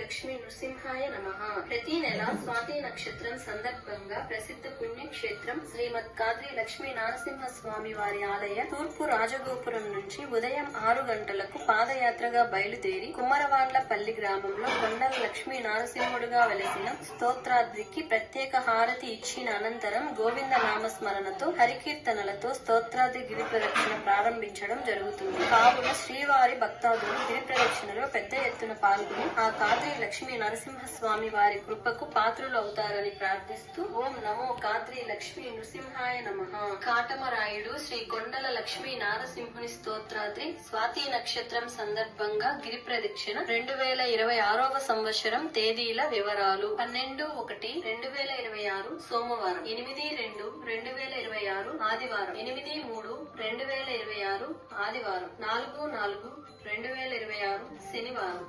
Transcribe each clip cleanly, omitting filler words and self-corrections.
లక్ష్మీ నృసింహాయ నమః. ప్రతి నెల స్వాతి నక్షత్రం సందర్భంగా ప్రసిద్ధ పుణ్యక్షేత్రం శ్రీమద్ కాద్రి లక్ష్మీ నరసింహస్వామి వారి ఆలయ తూర్పు రాజగోపురం నుంచి ఉదయం 6 గంటలకు పాదయాత్రగా బయలుదేరి కుమ్మరవాండ్లపల్లి గ్రామంలో కొండల లక్ష్మీ నరసింహుడుగా వెలసిన స్తోత్రాద్రికి ప్రత్యేక హారతి ఇచ్చిన అనంతరం గోవింద నామస్మరణతో హరికీర్తనలతో స్తోత్రాద్రి గిరి ప్రదక్షిణ ప్రారంభించడం జరుగుతుంది. కావున శ్రీవారి భక్తాదులు గిరి ప్రదక్షిణలో పెద్ద ఎత్తున పాల్గొని ఆ కాద్రి లక్ష్మీ నరసింహస్వామి వారి కృపకు పాత్రులు అవుతారని ప్రార్థిస్తూ ఓం నమో కాద్రి లక్ష్మీ నృసింహాయ నమః. కాటమరాయుడు శ్రీ కొండల లక్ష్మీ నారసింహుని స్తోత్రాద్రి స్వాతి నక్షత్రం సందర్భంగా గిరి ప్రదక్షిణ 2026వ సంవత్సరం తేదీల వివరాలు 12/1/2026 సోమవారం, 8/2/2026 ఆదివారం, 8/3/2026 ఆదివారం, 4/4/2026 శనివారం,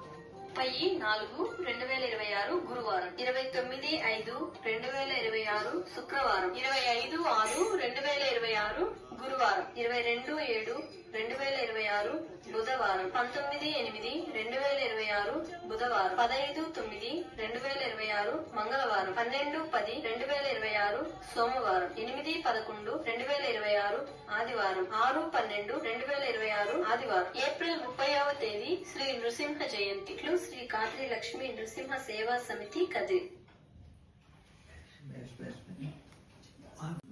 30/4/2026 గురువారం, 29/5/2026 శుక్రవారం, 25/6/2026 గురువారం, 22/7/2026 బుధవారం, 19/8/2026 బుధవారం, 15/9/2026 మంగళవారం, 12/10/2026 సోమవారం, 8/11/2026 ఆదివారం, 6/12/2026 ఆదివారం. ఏప్రిల్ 30వ తేదీ శ్రీ నృసింహ జయంతి. శ్రీ కాద్రి లక్ష్మీ నృసింహ సేవా సమితి కదిరి.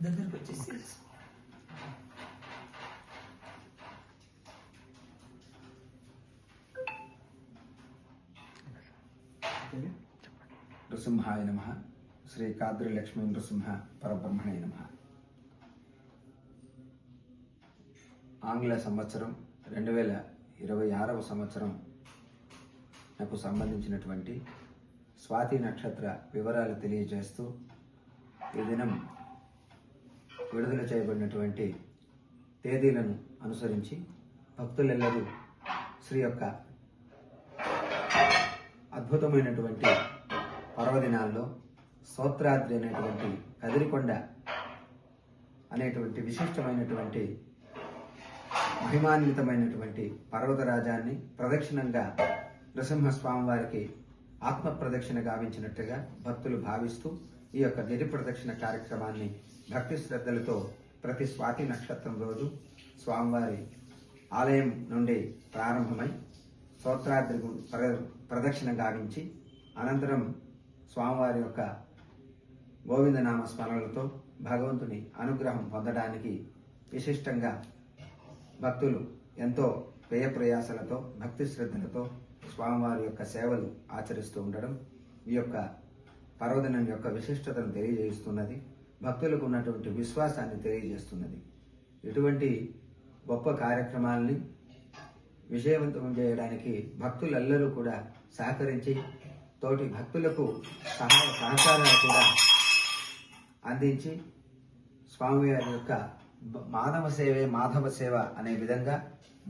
దగ్గరకు వచ్చేసి నృసింహాయ నమః. శ్రీ కాద్రి లక్ష్మీ నృసింహ పరబ్రహ్మణే నమః. ఆంగ్ల సంవత్సరం 2026వ సంవత్సరం నాకు సంబంధించినటువంటి స్వాతి నక్షత్ర వివరాలు తెలియజేస్తూ ఈ దినం విడుదల చేయబడినటువంటి తేదీలను అనుసరించి భక్తులెల్లరూ శ్రీ యొక్క అద్భుతమైనటువంటి పర్వదినాల్లో స్తోత్రాద్రి అనేటువంటి కదిరికొండ అనేటువంటి విశిష్టమైనటువంటి మహిమాన్వితమైనటువంటి పర్వతరాజాన్ని ప్రదక్షిణంగా నృసింహస్వామి వారికి ఆత్మ ప్రదక్షిణ గావించినట్టుగా భక్తులు భావిస్తూ ఈ యొక్క గిరి ప్రదక్షిణ కార్యక్రమాన్ని భక్తి శ్రద్ధలతో ప్రతి స్వాతి నక్షత్రం రోజు స్వామివారి ఆలయం నుండి ప్రారంభమై స్తోత్రాద్రి ప్రదక్షిణ గావించి అనంతరం స్వామివారి యొక్క గోవిందనామ స్మరణలతో భగవంతుని అనుగ్రహం పొందడానికి విశిష్టంగా భక్తులు ఎంతో వ్యయ ప్రయాసలతో భక్తి శ్రద్ధలతో స్వామివారి యొక్క సేవలు ఆచరిస్తూ ఉండడం ఈ యొక్క పర్వదినం యొక్క విశిష్టతను తెలియజేస్తున్నది. భక్తులకు ఉన్నటువంటి విశ్వాసాన్ని తెలియజేస్తున్నది. ఇటువంటి గొప్ప కార్యక్రమాలని విజయవంతం చేయడానికి భక్తులెల్లరూ కూడా సహకరించి తోటి భక్తులకు సహాయ సహకారాలు కూడా అందించి స్వామివారి యొక్క మానవ సేవే మాధవ సేవ అనే విధంగా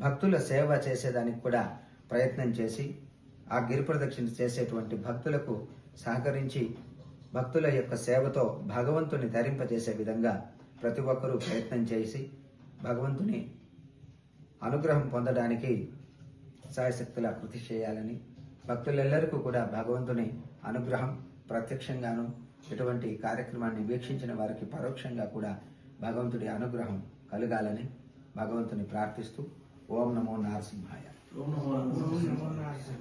భక్తుల సేవ చేసేదానికి కూడా ప్రయత్నం చేసి ఆ గిరి ప్రదక్షిణ చేసేటువంటి భక్తులకు సహకరించి భక్తుల యొక్క సేవతో భగవంతుని ధరింపజేసే విధంగా ప్రతి ఒక్కరూ ప్రయత్నం చేసి భగవంతుని అనుగ్రహం పొందడానికి సాయశక్తులా కృషి చేయాలని భక్తులెల్లరికీ కూడా భగవంతుని అనుగ్రహం ప్రత్యక్షంగాను ఇటువంటి కార్యక్రమాన్ని వీక్షించిన వారికి పరోక్షంగా కూడా భగవంతుడి అనుగ్రహం కలగాలని భగవంతుని ప్రార్థిస్తూ ఓం నమో నారసింహాయ. ఓం నమో నారసింహాయ.